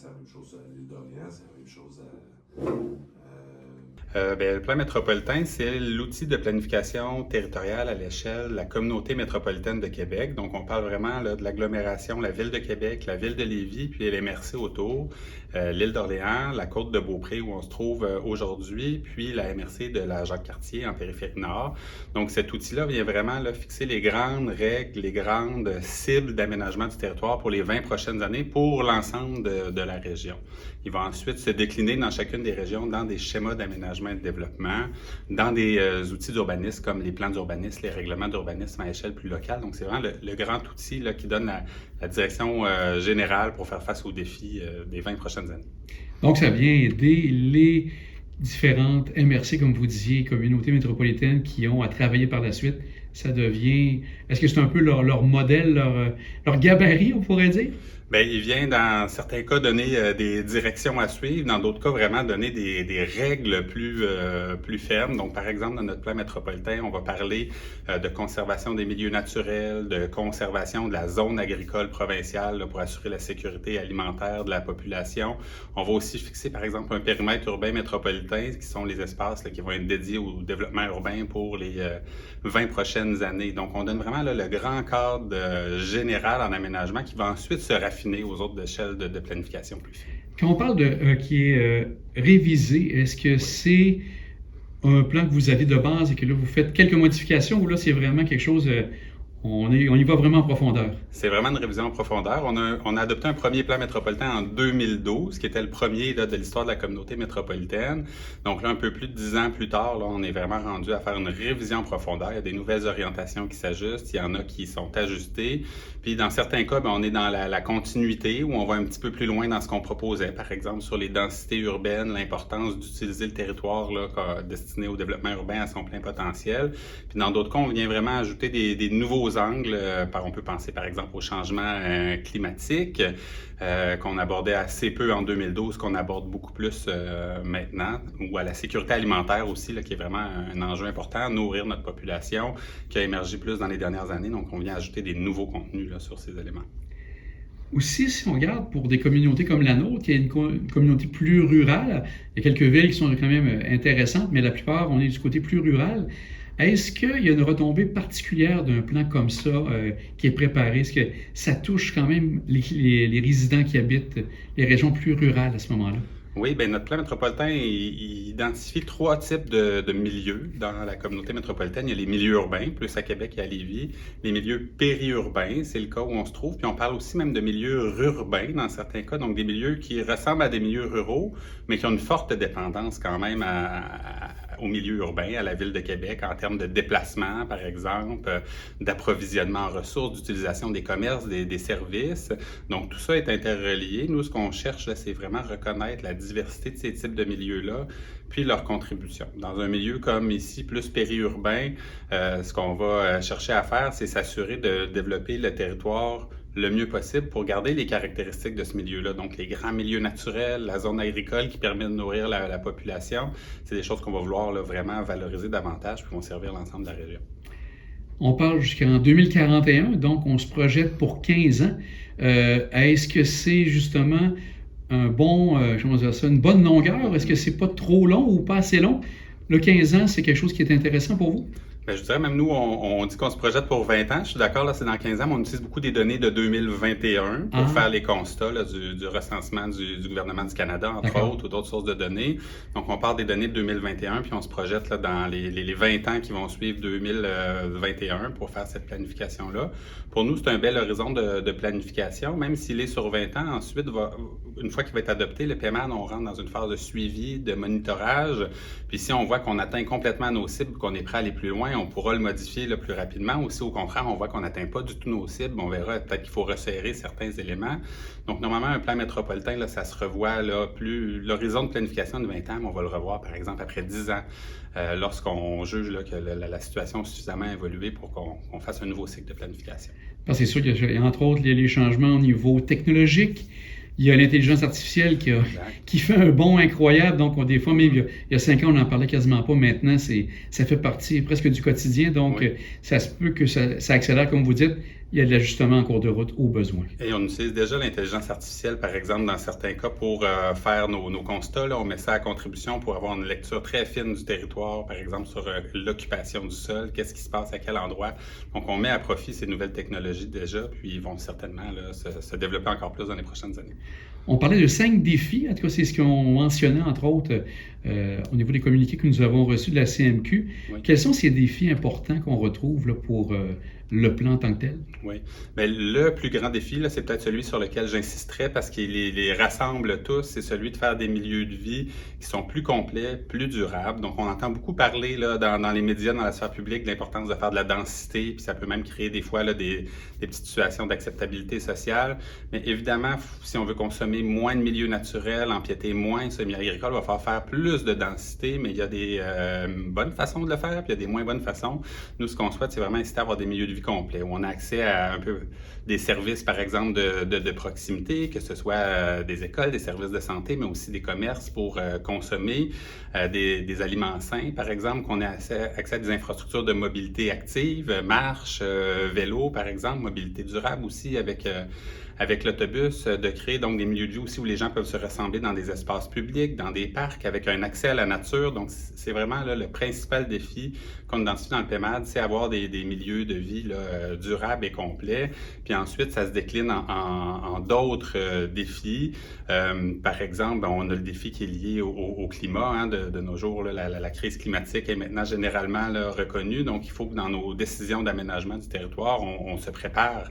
c'est la même chose à l'île d'Orléans, c'est la même chose le plan métropolitain, c'est l'outil de planification territoriale à l'échelle de la communauté métropolitaine de Québec. Donc, on parle vraiment là, de l'agglomération, la ville de Québec, la ville de Lévis, puis les MRC autour, l'île d'Orléans, la côte de Beaupré où on se trouve aujourd'hui, puis la MRC de la Jacques-Cartier en périphérie nord. Donc, cet outil-là vient vraiment là, fixer les grandes règles, les grandes cibles d'aménagement du territoire pour les 20 prochaines années pour l'ensemble de la région. Il va ensuite se décliner dans chacune des régions dans des schémas d'aménagement et de développement, dans des outils d'urbanisme comme les plans d'urbanisme, les règlements d'urbanisme à échelle plus locale. Donc, c'est vraiment le grand outil là, qui donne la direction générale pour faire face aux défis des 20 prochaines années. Donc, ça vient aider les différentes MRC, comme vous disiez, communautés métropolitaines qui ont à travailler par la suite. Ça devient... Est-ce que c'est un peu leur modèle, leur gabarit, on pourrait dire? Bien, il vient dans certains cas donner des directions à suivre, dans d'autres cas vraiment donner des règles plus fermes. Donc, par exemple, dans notre plan métropolitain, on va parler de conservation des milieux naturels, de conservation de la zone agricole provinciale là, pour assurer la sécurité alimentaire de la population. On va aussi fixer, par exemple, un périmètre urbain métropolitain, qui sont les espaces là, qui vont être dédiés au développement urbain pour les 20 prochaines années. Donc, on donne vraiment là, le grand cadre général en aménagement qui va ensuite se raffiner aux autres échelles de planification plus fines. Quand on parle de qui est révisé, est-ce que c'est un plan que vous avez de base et que là, vous faites quelques modifications ou là, c'est vraiment quelque chose, on y va vraiment en profondeur? C'est vraiment une révision en profondeur. On a adopté un premier plan métropolitain en 2012, qui était le premier là, de l'histoire de la communauté métropolitaine. Donc là, un peu plus de 10 ans plus tard, là, on est vraiment rendu à faire une révision en profondeur. Il y a des nouvelles orientations qui s'ajustent, il y en a qui sont ajustées. Puis dans certains cas, on est dans la continuité, où on va un petit peu plus loin dans ce qu'on proposait. Par exemple, sur les densités urbaines, l'importance d'utiliser le territoire là, destiné au développement urbain à son plein potentiel. Puis dans d'autres cas, on vient vraiment ajouter des nouveaux angles. On peut penser par exemple au changement climatique qu'on abordait assez peu en 2012, qu'on aborde beaucoup plus maintenant, ou à la sécurité alimentaire aussi, là, qui est vraiment un enjeu important, nourrir notre population, qui a émergé plus dans les dernières années. Donc, on vient ajouter des nouveaux contenus là, sur ces éléments. Aussi, si on regarde pour des communautés comme la nôtre, il y a une communauté plus rurale. Il y a quelques villes qui sont quand même intéressantes, mais la plupart, on est du côté plus rural. Est-ce qu'il y a une retombée particulière d'un plan comme ça qui est préparé? Est-ce que ça touche quand même les résidents qui habitent les régions plus rurales à ce moment-là? Oui, bien, notre plan métropolitain il identifie 3 types de milieux dans la communauté métropolitaine. Il y a les milieux urbains, plus à Québec et à Lévis. Les milieux périurbains, c'est le cas où on se trouve. Puis on parle aussi même de milieux rurbains dans certains cas, donc des milieux qui ressemblent à des milieux ruraux, mais qui ont une forte dépendance quand même au milieu urbain, à la ville de Québec, en termes de déplacement, par exemple, d'approvisionnement en ressources, d'utilisation des commerces, des services. Donc, tout ça est interrelié. Nous, ce qu'on cherche, là, c'est vraiment reconnaître la diversité de ces types de milieux-là, puis leur contribution. Dans un milieu comme ici, plus périurbain, ce qu'on va chercher à faire, c'est s'assurer de développer le territoire le mieux possible pour garder les caractéristiques de ce milieu-là. Donc, les grands milieux naturels, la zone agricole qui permet de nourrir la population, c'est des choses qu'on va vouloir là, vraiment valoriser davantage puis vont servir l'ensemble de la région. On parle jusqu'en 2041, donc on se projette pour 15 ans. Est-ce que c'est justement une bonne longueur? Est-ce que c'est pas trop long ou pas assez long? Le 15 ans, c'est quelque chose qui est intéressant pour vous? Bien, je dirais, même nous, on dit qu'on se projette pour 20 ans. Je suis d'accord, là, c'est dans 15 ans, mais on utilise beaucoup des données de 2021 pour faire les constats là, du recensement du gouvernement du Canada, entre autres, ou d'autres sources de données. Donc, on part des données de 2021, puis on se projette là, dans les 20 ans qui vont suivre 2021 pour faire cette planification-là. Pour nous, c'est un bel horizon de planification, même s'il est sur 20 ans. Ensuite, une fois qu'il va être adopté, le PMAN, on rentre dans une phase de suivi, de monitorage. Puis si on voit qu'on atteint complètement nos cibles, qu'on est prêt à aller plus loin, on pourra le modifier là, plus rapidement. Ou si au contraire, on voit qu'on n'atteint pas du tout nos cibles, on verra peut-être qu'il faut resserrer certains éléments. Donc normalement, un plan métropolitain, là, ça se revoit là, plus l'horizon de planification de 20 ans, mais on va le revoir par exemple après 10 ans, lorsqu'on juge là, que la situation a suffisamment évolué pour qu'on fasse un nouveau cycle de planification. Parce que c'est sûr qu'il y a entre autres les changements au niveau technologique. Il y a l'intelligence artificielle qui fait un bond incroyable. Donc, des fois, même il y a 5 ans, on n'en parlait quasiment pas. Maintenant, ça fait partie presque du quotidien. Donc, ça se peut que ça accélère, comme vous dites. il y a de l'ajustement en cours de route au besoin. Et on utilise déjà l'intelligence artificielle, par exemple, dans certains cas, pour faire nos constats. Là, on met ça à contribution pour avoir une lecture très fine du territoire, par exemple, sur l'occupation du sol, qu'est-ce qui se passe à quel endroit. Donc, on met à profit ces nouvelles technologies déjà, puis ils vont certainement là, se développer encore plus dans les prochaines années. On parlait de 5 défis, en tout cas, c'est ce qu'on mentionnait, entre autres, au niveau des communiqués que nous avons reçus de la CMQ. Oui. Quels sont ces défis importants qu'on retrouve là, pour le plan en tant que tel? Oui. Bien, le plus grand défi, là, c'est peut-être celui sur lequel j'insisterais parce qu'il les rassemble tous, c'est celui de faire des milieux de vie qui sont plus complets, plus durables. Donc, on entend beaucoup parler là, dans les médias, dans la sphère publique, de l'importance de faire de la densité, puis ça peut même créer des fois là, des petites situations d'acceptabilité sociale. Mais évidemment, si on veut consommer moins de milieux naturels, empiéter moins sur les milieux agricoles, il va falloir faire plus de densité, mais il y a des bonnes façons de le faire, puis il y a des moins bonnes façons. Nous, ce qu'on souhaite, c'est vraiment inciter à avoir des milieux de vie complets, où on a accès à un peu des services, par exemple, de proximité, que ce soit des écoles, des services de santé, mais aussi des commerces pour consommer, des aliments sains, par exemple, qu'on ait accès à des infrastructures de mobilité active, marche, vélo, par exemple, mobilité durable aussi avec l'autobus, de créer donc des milieux de vie aussi où les gens peuvent se rassembler dans des espaces publics, dans des parcs, avec un accès à la nature. Donc, c'est vraiment là, le principal défi qu'on identifie dans le PEMAD, c'est avoir des milieux de vie là, durables et complets. Puis ensuite, ça se décline en d'autres défis. Par exemple, on a le défi qui est lié au climat. Hein, de nos jours, là, la crise climatique est maintenant généralement là, reconnue. Donc, il faut que dans nos décisions d'aménagement du territoire, on se prépare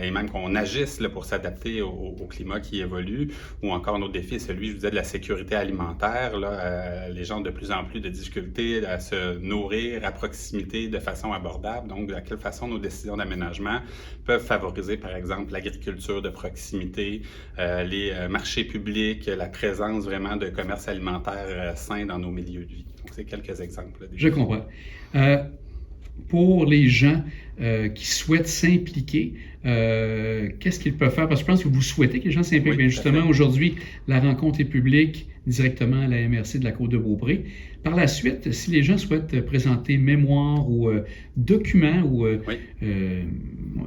et même qu'on agisse là, pour s'adapter au climat qui évolue. Ou encore, notre défi est celui, je vous disais, de la sécurité alimentaire. Là, les gens ont de plus en plus de difficultés à se nourrir à proximité de façon abordable. Donc, de quelle façon nos décisions d'aménagement peuvent favoriser, par exemple, l'agriculture de proximité, les marchés publics, la présence vraiment de commerce alimentaire sain dans nos milieux de vie. Donc, c'est quelques exemples. Là, je comprends. Pour les gens qui souhaitent s'impliquer, qu'est-ce qu'ils peuvent faire? Parce que je pense que vous souhaitez que les gens s'impliquent. Oui, justement, aujourd'hui, la rencontre est publique directement à la MRC de la Côte-de-Beaupré. Par la suite, si les gens souhaitent présenter mémoire ou documents ou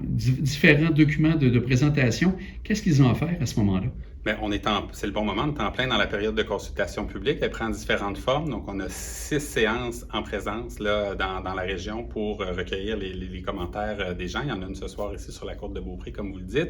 différents documents de présentation, qu'est-ce qu'ils ont à faire à ce moment-là? Bien, c'est le bon moment, on est en plein dans la période de consultation publique. Elle prend différentes formes. Donc, on a 6 séances en présence là, dans la région pour recueillir les commentaires des gens. Il y en a une ce soir ici sur la Côte-de-Beaupré, comme vous le dites.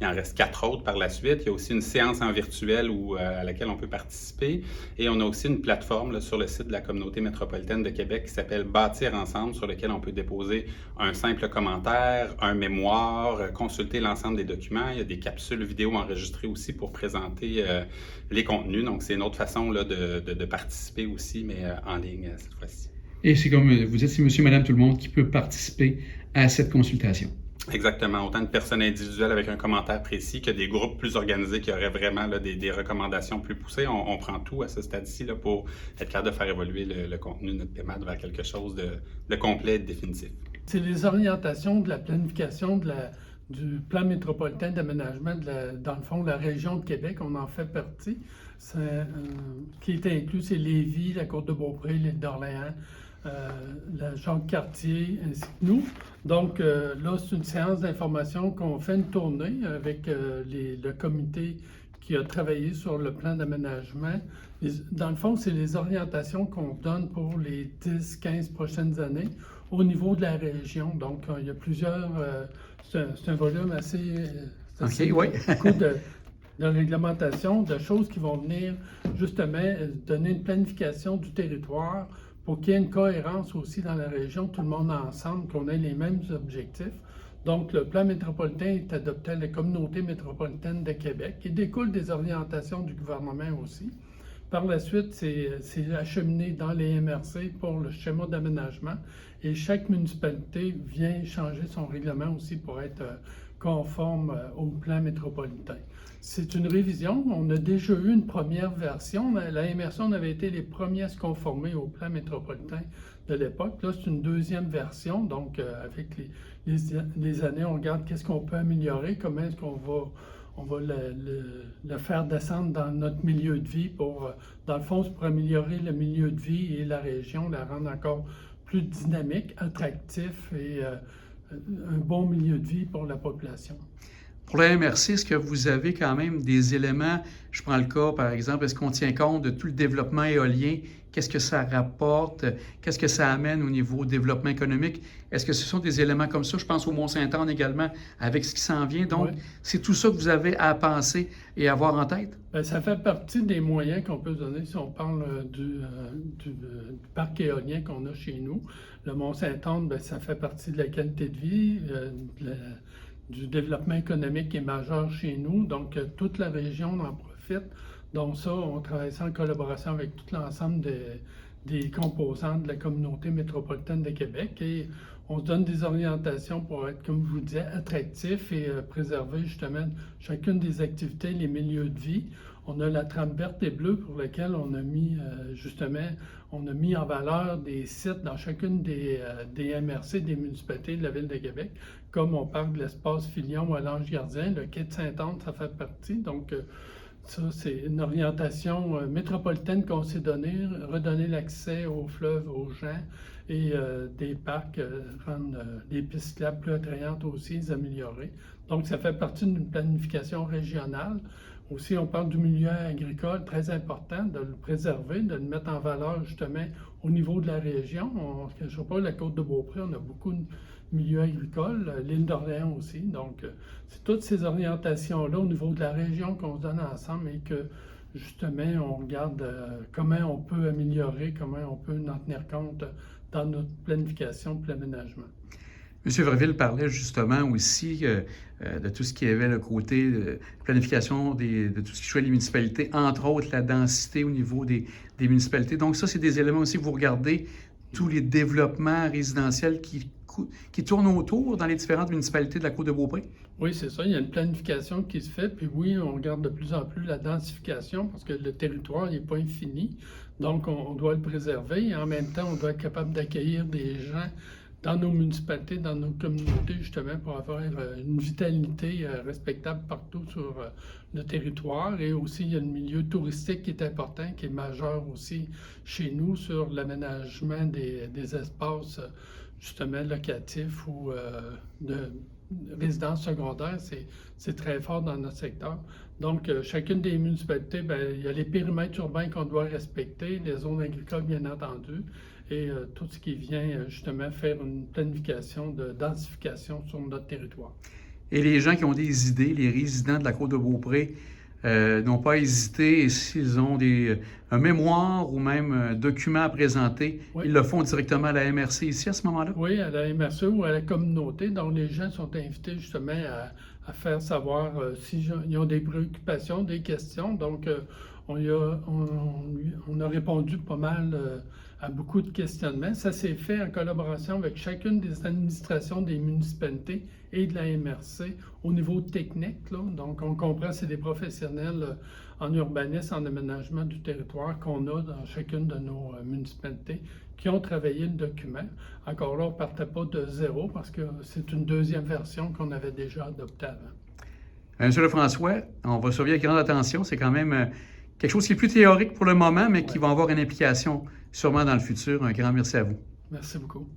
Il en reste 4 autres par la suite. Il y a aussi une séance en virtuel à laquelle on peut participer. Et on a aussi une plateforme là, sur le site de la Communauté métropolitaine de Québec qui s'appelle Bâtir ensemble, sur lequel on peut déposer un simple commentaire, un mémoire, consulter l'ensemble des documents. Il y a des capsules vidéo enregistrées aussi pour présenter les contenus. Donc, c'est une autre façon là, de participer aussi, mais en ligne cette fois-ci. Et c'est comme vous dites, c'est monsieur, madame, tout le monde qui peut participer à cette consultation. Exactement. Autant de personnes individuelles avec un commentaire précis que des groupes plus organisés qui auraient vraiment là, des recommandations plus poussées. On prend tout à ce stade-ci là, pour être capable de faire évoluer le contenu de notre PEMAD vers quelque chose de complet et de définitif. C'est les orientations de la planification du plan métropolitain d'aménagement dans le fond, de la région de Québec, on en fait partie. Qui est inclus, c'est Lévis, la Côte-de-Beaupré, l'île d'Orléans, la Jacques-Cartier, ainsi que nous. Donc là, c'est une séance d'information qu'on fait une tournée avec le comité qui a travaillé sur le plan d'aménagement. Dans le fond, c'est les orientations qu'on donne pour les 10-15 prochaines années au niveau de la région. Donc, il y a plusieurs... c'est un volume assez beaucoup de réglementation, de choses qui vont venir justement donner une planification du territoire pour qu'il y ait une cohérence aussi dans la région, tout le monde ensemble, qu'on ait les mêmes objectifs. Donc, le plan métropolitain est adopté à la Communauté métropolitaine de Québec. Il découle des orientations du gouvernement aussi. Par la suite, c'est acheminé dans les MRC pour le schéma d'aménagement et chaque municipalité vient changer son règlement aussi pour être conforme au plan métropolitain. C'est une révision. On a déjà eu une première version. La MRC, on avait été les premiers à se conformer au plan métropolitain de l'époque. Là, c'est une deuxième version. Donc, avec les années, on regarde qu'est-ce qu'on peut améliorer, comment est-ce qu'on va le faire descendre dans notre milieu de vie dans le fond, c'est pour améliorer le milieu de vie et la région, la rendre encore plus dynamique, attractif et un bon milieu de vie pour la population. Pour la MRC, est-ce que vous avez quand même des éléments, je prends le cas par exemple, est-ce qu'on tient compte de tout le développement éolien? Qu'est-ce que ça rapporte? Qu'est-ce que ça amène au niveau développement économique? Est-ce que ce sont des éléments comme ça? Je pense au Mont-Saint-Anne également, avec ce qui s'en vient. Donc, c'est tout ça que vous avez à penser et à avoir en tête? Bien, ça fait partie des moyens qu'on peut donner si on parle du parc éolien qu'on a chez nous. Le Mont-Saint-Anne, bien, ça fait partie de la qualité de vie, du développement économique qui est majeur chez nous. Donc, toute la région en profite. Donc ça, on travaille ça en collaboration avec tout l'ensemble des composants de la communauté métropolitaine de Québec et on se donne des orientations pour être, comme je vous disais, attractifs et préserver justement chacune des activités, les milieux de vie. On a la trame verte et bleue pour laquelle on a mis en valeur des sites dans chacune des MRC, des municipalités de la Ville de Québec, comme on parle de l'espace Filion à l'Ange Gardien, le quai de Sainte-Anne, ça fait partie. Donc, ça, c'est une orientation métropolitaine qu'on s'est donnée, redonner l'accès aux fleuves, aux gens et des parcs, rendre des pistes cyclables plus attrayantes aussi, les améliorer. Donc, ça fait partie d'une planification régionale. Aussi, on parle du milieu agricole, très important, de le préserver, de le mettre en valeur justement au niveau de la région. On ne cache pas, la Côte-de-Beaupré, on a beaucoup de milieux agricoles, l'île d'Orléans aussi. Donc, c'est toutes ces orientations-là au niveau de la région qu'on se donne ensemble et que justement, on regarde comment on peut améliorer, comment on peut en tenir compte dans notre planification et l'aménagement. M. Verville parlait justement aussi de tout ce qui avait le côté de planification de tout ce qui touche les municipalités, entre autres la densité au niveau des municipalités. Donc ça, c'est des éléments aussi que vous regardez, tous les développements résidentiels qui tournent autour dans les différentes municipalités de la Côte-de-Beaupré? Oui, c'est ça. Il y a une planification qui se fait. Puis oui, on regarde de plus en plus la densification parce que le territoire n'est pas infini. Donc, on doit le préserver. Et en même temps, on doit être capable d'accueillir des gens dans nos municipalités, dans nos communautés, justement, pour avoir une vitalité respectable partout sur le territoire. Et aussi, il y a le milieu touristique qui est important, qui est majeur aussi chez nous sur l'aménagement des espaces, justement, locatifs ou de résidences secondaires. C'est très fort dans notre secteur. Donc, chacune des municipalités, bien, il y a les périmètres urbains qu'on doit respecter, les zones agricoles, bien entendu, et tout ce qui vient justement faire une planification de densification sur notre territoire. Et les gens qui ont des idées, les résidents de la Côte-de-Beaupré, n'ont pas hésité, et s'ils ont un mémoire ou même un document à présenter, oui, ils le font directement à la MRC ici à ce moment-là? Oui, à la MRC ou à la communauté. Donc, les gens sont invités justement à faire savoir s'ils ont des préoccupations, des questions. Donc, on a répondu pas mal à beaucoup de questionnements. Ça s'est fait en collaboration avec chacune des administrations des municipalités et de la MRC au niveau technique, là. Donc, on comprend que c'est des professionnels en urbanisme, en aménagement du territoire qu'on a dans chacune de nos municipalités qui ont travaillé le document. Encore là, on ne partait pas de zéro parce que c'est une deuxième version qu'on avait déjà adoptée avant. Monsieur Lefrançois, on va surveiller avec grande attention. C'est quand même quelque chose qui est plus théorique pour le moment, mais qui va avoir une implication sûrement dans le futur. Un grand merci à vous. Merci beaucoup.